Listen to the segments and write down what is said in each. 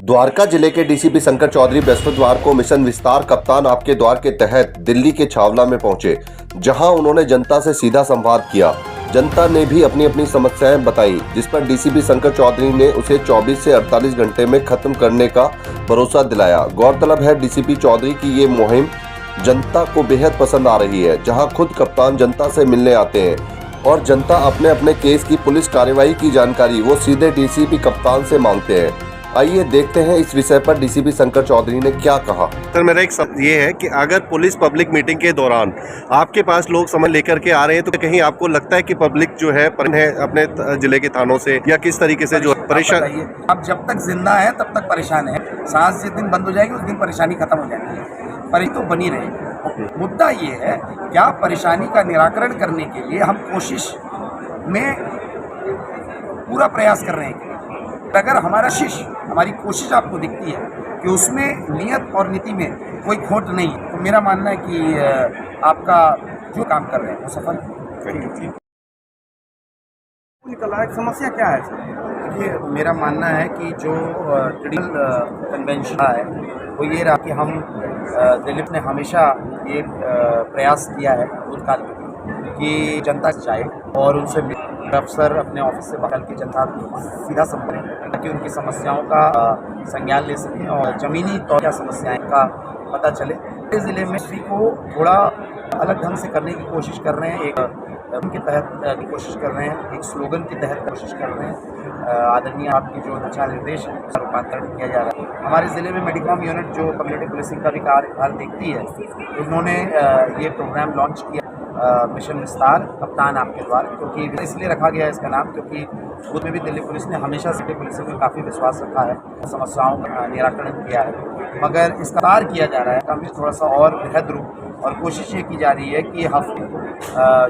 द्वारका जिले के डीसीपी शंकर चौधरी बृहस्पतिवार को मिशन विस्तार कप्तान आपके द्वार के तहत दिल्ली के छावला में पहुंचे, जहां उन्होंने जनता से सीधा संवाद किया। जनता ने भी अपनी अपनी समस्याएं बताई, जिस पर डीसीपी शंकर चौधरी ने उसे 24 से 48 घंटे में खत्म करने का भरोसा दिलाया। गौरतलब है डीसीपी चौधरी की ये मुहिम जनता को बेहद पसंद आ रही है, जहां खुद कप्तान जनता से मिलने आते हैं और जनता अपने अपने केस की पुलिस कार्रवाई की जानकारी वो सीधे डीसीपी कप्तान से मांगते हैं। आइए देखते हैं इस विषय पर डीसीपी शंकर चौधरी ने क्या कहा। सर, मेरा एक शब्द ये है कि अगर पुलिस पब्लिक मीटिंग के दौरान आपके पास लोग समझ लेकर के आ रहे हैं तो कहीं आपको लगता है कि पब्लिक जो है अपने जिले के थानों से या किस तरीके से जो परेशान? अब जब तक जिंदा है तब तक परेशान है, सांस जिस दिन बंद हो जाएगी उस दिन परेशानी खत्म हो जाएगी, परेशानी तो बनी रहेगी। मुद्दा ये है क्या परेशानी का निराकरण करने के लिए हम कोशिश में पूरा प्रयास कर रहे हैं। अगर हमारी कोशिश आपको दिखती है कि उसमें नियत और नीति में कोई खोट नहीं, तो मेरा मानना है कि आपका जो काम कर रहे हैं वो सफल निकला। समस्या क्या है? देखिए, मेरा मानना है कि जो ट्रिब्यूनल कन्वेंशन है वो ये रहा कि हम दिलीप ने हमेशा ये प्रयास किया है भूतकाल में कि जनता से जाए और उनसे अफसर अपने ऑफिस से बाहर की जनता सीधा संपर्क ताकि उनकी समस्याओं का संज्ञान ले सकें और ज़मीनी तौर क्या समस्याएं का पता चले। इस ज़िले में इसी को थोड़ा अलग ढंग से करने की कोशिश कर रहे हैं, एक के तहत की कोशिश कर रहे हैं, एक स्लोगन के तहत कोशिश कर रहे हैं। आदरणीय आपकी जो दिशा निर्देश है उसका रूपांतरण किया जा रहा है। हमारे ज़िले में मेडिकॉम यूनिट जो कम्युनिटी पुलिसिंग का भी कार्य देखती है, उन्होंने ये प्रोग्राम लॉन्च किया मिशन विस्तार कप्तान आपके द्वार, क्योंकि इसलिए रखा गया है इसका नाम क्योंकि खुद में भी दिल्ली पुलिस ने हमेशा सिटी पुलिसिंग में काफ़ी विश्वास रखा है, समस्याओं का निराकरण किया है, मगर इसका कार्य किया जा रहा है काफ़ी थोड़ा सा और बेहद रूप और कोशिश ये की जा रही है कि हफ्ते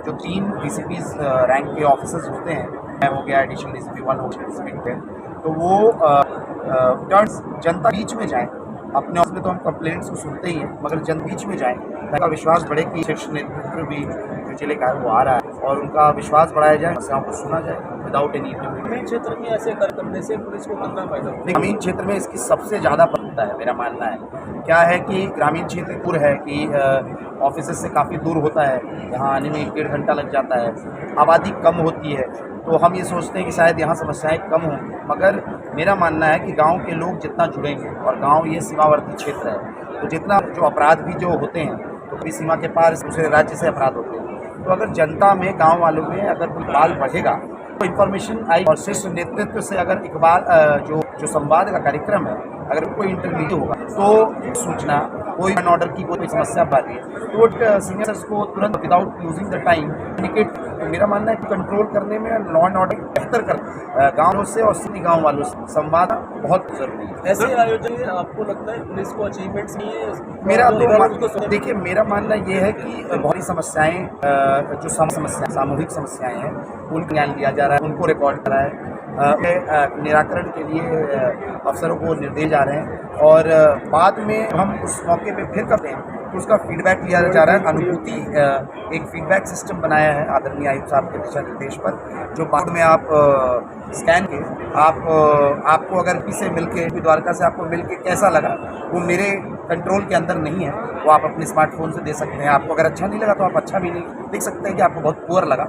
जो 3 डीसीपीज रैंक के ऑफिसर्स होते हैं, हो गया एडिशनल डीसीपी 1 हो गया डीसीपी 2, तो वो टर्न्स जनता बीच में जाए। अपने ऑफिस में तो हम कंप्लेंट्स को सुनते ही हैं, मगर जन बीच में जाएं ताकि विश्वास बढ़े कि शीर्ष नेतृत्व भी जो जिले का है वो आ रहा है और उनका विश्वास बढ़ाया जाए, समस्याओं को सुना जाए विदाउट एनी। ग्रामीण क्षेत्र में ऐसे करने से पुलिस को कितना फायदा? ग्रामीण क्षेत्र में इसकी सबसे ज़्यादा पड़ता है, मेरा मानना है। क्या है कि ग्रामीण क्षेत्र दूर है कि ऑफिस से काफ़ी दूर होता है, यहाँ आने में 1-1.5 घंटा लग जाता है, आबादी कम होती है, तो हम ये सोचते हैं कि शायद यहाँ समस्याएं कम हों, मगर मेरा मानना है कि गांव के लोग जितना जुड़ेंगे और गांव ये सीमावर्ती क्षेत्र है, तो जितना जो अपराध भी जो होते हैं तो भी सीमा के पार दूसरे राज्य से अपराध होते हैं, तो अगर जनता में गांव वालों में अगर इकबाल बढ़ेगा तो इन्फॉर्मेशन आई और शीर्ष नेतृत्व से अगर इकबाल जो संवाद का कार्यक्रम है अगर कोई इंटरव्यू होगा तो सूचना कोई ऑर्डर की कोई समस्या पाती है तो सीनियर्स को तुरंत without using the time communicate. मेरा मानना है कि कंट्रोल करने में लॉ एंड ऑर्डर बेहतर कर गाँव से और सिटी गाँव वालों से संवाद बहुत जरूरी है। ऐसे आयोजन आपको लगता है पुलिस को अचीवमेंट्स नहीं है? मेरा तो देखिए, मेरा मानना ये है कि बहुत ही समस्याएं जो समस्याएं सामूहिक समस्याएं हैं उनको ज्ञान दिया जा रहा है, उनको रिकॉर्ड करा है, निराकरण के लिए अफसरों को निर्देश जा रहे हैं और बाद में हम उस मौके पे फिर करते हैं तो उसका फीडबैक लिया जा रहा है। अनुभूति एक फीडबैक सिस्टम बनाया है आदरणीय आयुक्त साहब के दिशा निर्देश पर, जो बाद में आप स्कैन के आपको अगर किसी से मिलके द्वारका से आपको मिलके कैसा लगा वो मेरे कंट्रोल के अंदर नहीं है, वो आप अपने स्मार्टफोन से दे सकते हैं। आपको अगर अच्छा नहीं लगा तो आप अच्छा भी नहीं लिख सकते हैं कि आपको बहुत पुअर लगा।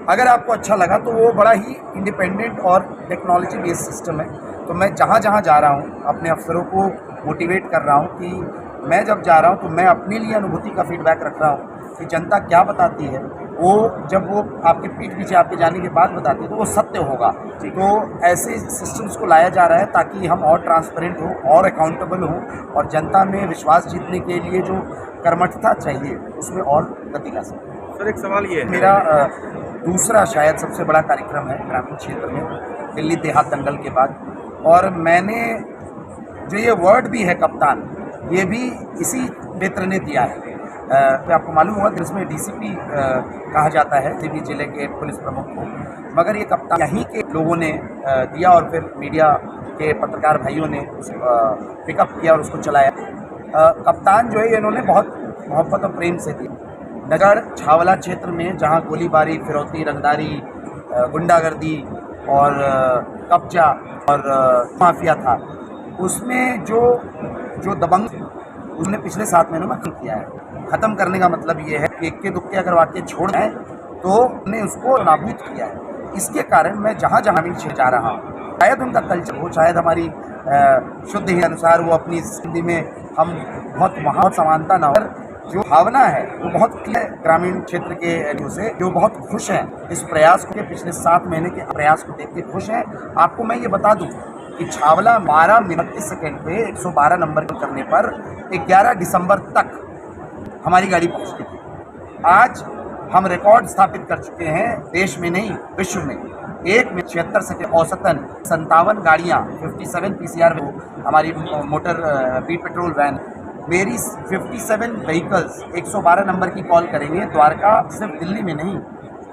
अगर आपको अच्छा लगा तो वो बड़ा ही इंडिपेंडेंट और टेक्नोलॉजी बेस्ड सिस्टम है। तो मैं जहाँ जहाँ जा रहा हूँ अपने अफसरों को मोटिवेट कर रहा हूँ कि मैं जब जा रहा हूँ तो मैं अपने लिए अनुभूति का फीडबैक रख रहा हूँ कि जनता क्या बताती है, वो जब वो आपके पीठ पीछे आपके जाने के बाद बताती है तो वो सत्य होगा। तो ऐसे सिस्टम्स को लाया जा रहा है ताकि हम और ट्रांसपेरेंट हो और अकाउंटेबल हो और जनता में विश्वास जीतने के लिए जो कर्मठता चाहिए उसमें और गति ला सकें। सर, एक सवाल ये है, मेरा दूसरा शायद सबसे बड़ा कार्यक्रम है ग्रामीण क्षेत्र में दिल्ली देहात दंगल के बाद, और मैंने जो ये वर्ड भी है कप्तान, ये भी इसी मित्र ने दिया है। तो आपको मालूम होगा कि इसमें डीसीपी कहा जाता है किसी भी जिले के पुलिस प्रमुख को, मगर ये कप्तान यहीं के लोगों ने दिया और फिर मीडिया के पत्रकार भाइयों ने उसको पिकअप किया और उसको चलाया। कप्तान जो है इन्होंने बहुत मोहब्बत और प्रेम से दिया। नगर छावला क्षेत्र में जहाँ गोलीबारी, फिरौती, रंगदारी, गुंडागर्दी और कब्जा और माफिया था, उसमें जो दबंग उसने पिछले 7 महीनों में खत्म किया है। ख़त्म करने का मतलब ये है कि इक्के दुक्के अगर वाक्य छोड़ दें तो हमने उसको नाबूद किया है। इसके कारण मैं जहाँ जहाँ भी जा रहा हूँ, शायद उनका कल्चर हो, शायद हमारी शुद्ध ही अनुसार वो अपनी हिंदी में हम बहुत समानता ना हो, जो भावना है वो बहुत ग्रामीण क्षेत्र के लोगों से जो बहुत खुश हैं इस प्रयास को, पिछले 7 महीने के प्रयास को देख के खुश हैं। आपको मैं ये बता दूं कि छावला 12 मिनट 30 सेकेंड पे 112 नंबर करने पर 11 दिसंबर तक हमारी गाड़ी पहुंचती थी। आज हम रिकॉर्ड स्थापित कर चुके हैं, देश में नहीं विश्व में। 1 मिनट 76 सेकेंड औसतन 57 गाड़ियाँ 57 PCR हमारी मोटर बीट पेट्रोल वैन, मेरी 57 व्हीकल्स 112 नंबर की कॉल करेंगे। द्वारका सिर्फ दिल्ली में नहीं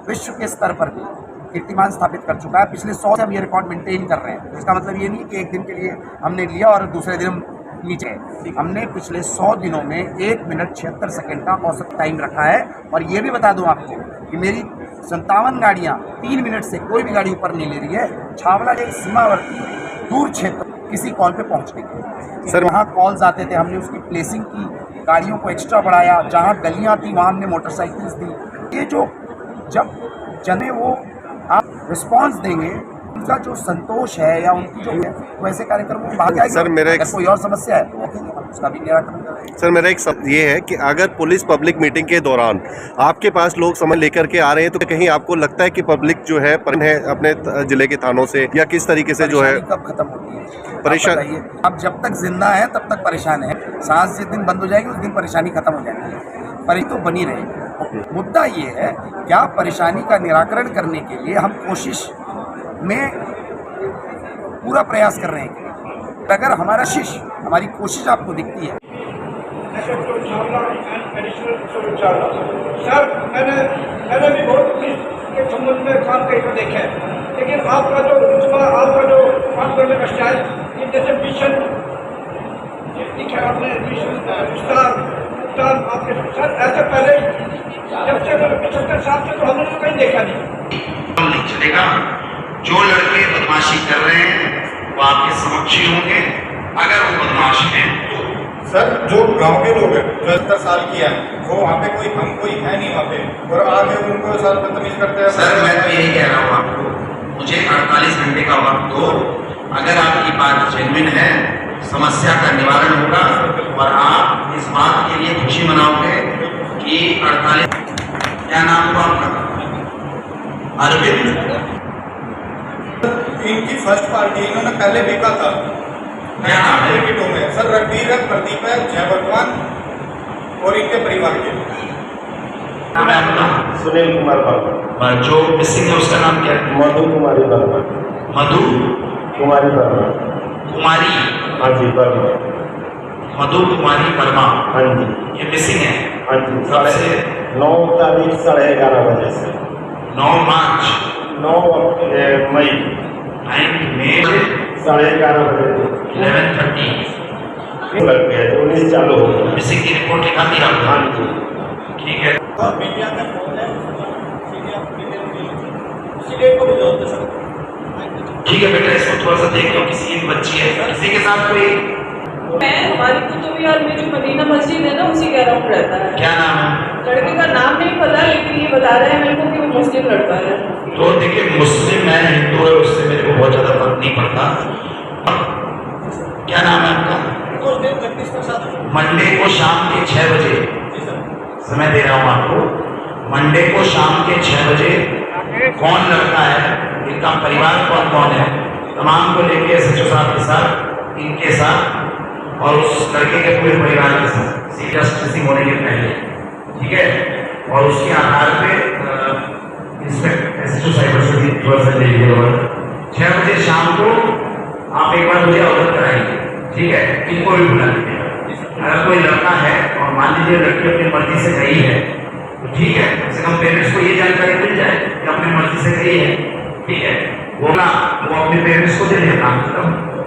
विश्व के स्तर पर भी कीर्तिमान स्थापित कर चुका है। पिछले 100 से हम ये रिकॉर्ड मेंटेन कर रहे हैं। इसका मतलब ये नहीं कि एक दिन के लिए हमने लिया और दूसरे दिन नीचे है। हमने पिछले 100 दिनों में 1 मिनट 76 सेकेंड का औसत टाइम रखा है। और ये भी बता दूं आपको कि मेरी 57 गाड़ियाँ 3 मिनट से कोई भी गाड़ी ऊपर नहीं ले रही है। छावला के सीमावर्ती दूर क्षेत्र किसी कॉल पे पहुँचने के सर, वहाँ कॉल्स आते थे, हमने उसकी प्लेसिंग की, गाड़ियों को एक्स्ट्रा बढ़ाया। जहाँ गलियाँ थी वहाँ हमने मोटरसाइकिल्स दी। ये जो जब जने वो आप रिस्पांस देंगे, उनका जो संतोष है या उनकी जो है वो ऐसे कार्यक्रमों में भाग आएगा। सर, मेरा अगर कोई और समस्या है तो हम उसका भी निराकरण करेंगे। सर, मेरा एक ये है कि अगर पुलिस पब्लिक मीटिंग के दौरान आपके पास लोग समझ लेकर के आ रहे हैं तो कहीं आपको लगता है कि पब्लिक जो है अपने जिले के थानों से या किस तरीके से जो है कब खत्म होती है परेशानी? अब जब तक जिंदा है तब तक परेशान है। सांस जिस दिन बंद हो जाएगी उस दिन परेशानी खत्म हो जाएगी। परेशानी तो बनी रहेगी। मुद्दा ये है क्या परेशानी का निराकरण करने के लिए हम कोशिश में पूरा प्रयास कर रहे हैं। अगर हमारी कोशिश आपको दिखती है। सर, मैंने भी बहुत पुलिस के संबंध में काम करके देखा है, लेकिन आपका जो काम करने का स्टाइल, जैसे मिशन आपने विस्तार आपके सर ऐसे पहले जब से 75 साल से तो हमने तो कहीं देखा नहीं चलेगा। जो लड़के बदमाशी कर रहे हैं वो आपके समक्ष ही होंगे। अगर वो बदमाश हैं तो सर, जो गांव के लोग हैं 70 साल की है वो वहाँ पे कोई है नहीं वहाँ पे, और आगे उनको सर बदतमीज करते हैं। सर, मैं तो यही कह रहा हूँ आपको, मुझे 48 घंटे का वक्त दो। अगर आपकी बात जेन्युइन है, समस्या का निवारण होगा और आप इस बात के लिए खुशी मनाओगे कि 48। क्या नाम हुआ आपका? अरविंद। इनकी फर्स्ट पार्टी इन्होंने पहले देखा था क्या नाम है? क्रिकेटों में सर, रणबीर है, प्रदीप है, जय भगवान और इनके परिवार के। नाम है आपका? सुनील कुमार वर्मा। जो मिसिंग है उसका नाम क्या है? मधु कुमारी वर्मा। मधु कुमारी वर्मा। कुमारी? हाँ जी, वर्मा। मधु कुमारी वर्मा। हाँ जी, ये मिसिंग है? हाँ जी। कब से? 9 तारीख 11:30 बजे से 9 मार्च 9 मई 9 मई 11:30 बजे 11:30 लग गया। 19 चालू हो गया। मिसिंग की रिपोर्ट लिखा दी आपने? हाँ जी, ठीक है। मीडिया में फोन है, इसीलिए को बुलाते सर। ठीक है बेटा, इसको थोड़ा सा देख लो। किसी एक बच्ची है, किसी के साथ कोई? मैं हमारी कुतुबियार में जो मदीना मस्जिद है ना उसी के अराउंड रहता है। क्या नाम है? लड़के का नाम नहीं पता, लेकिन ये बता रहे हैं मेरे को कि वो मुस्लिम लड़का है। तो देखिए, मुस्लिम है हिंदू है उससे मेरे को बहुत ज्यादा फर्क नहीं पड़ता। क्या नाम है आपका? मंडे को शाम के 6 बजे समय दे रहा हूँ आपको। मंडे को शाम के 6 बजे कौन लड़का है, इनका परिवार कौन कौन है, तमाम को लेके SHO साहब के साथ, इनके साथ और उस लड़के के पूरे परिवार के साथ सीरियस होने के पहले, ठीक है। और उसके आधार पे इंस्पेक्टर SHO साइबर से भी थोड़ा सा ले लीजिए। 6 बजे शाम को आप एक बार मुझे अवगत कराइए, ठीक है। इनको भी बुला लीजिएगा। अगर कोई लड़का है और मान लीजिए लड़की अपनी मर्जी से गई है तो ठीक है, कम से कम पेरेंट्स को ये जानकारी मिल जाए कि अपनी मर्जी से गई है, ठीक है। वो अपने पेरेंट्स को दे देना।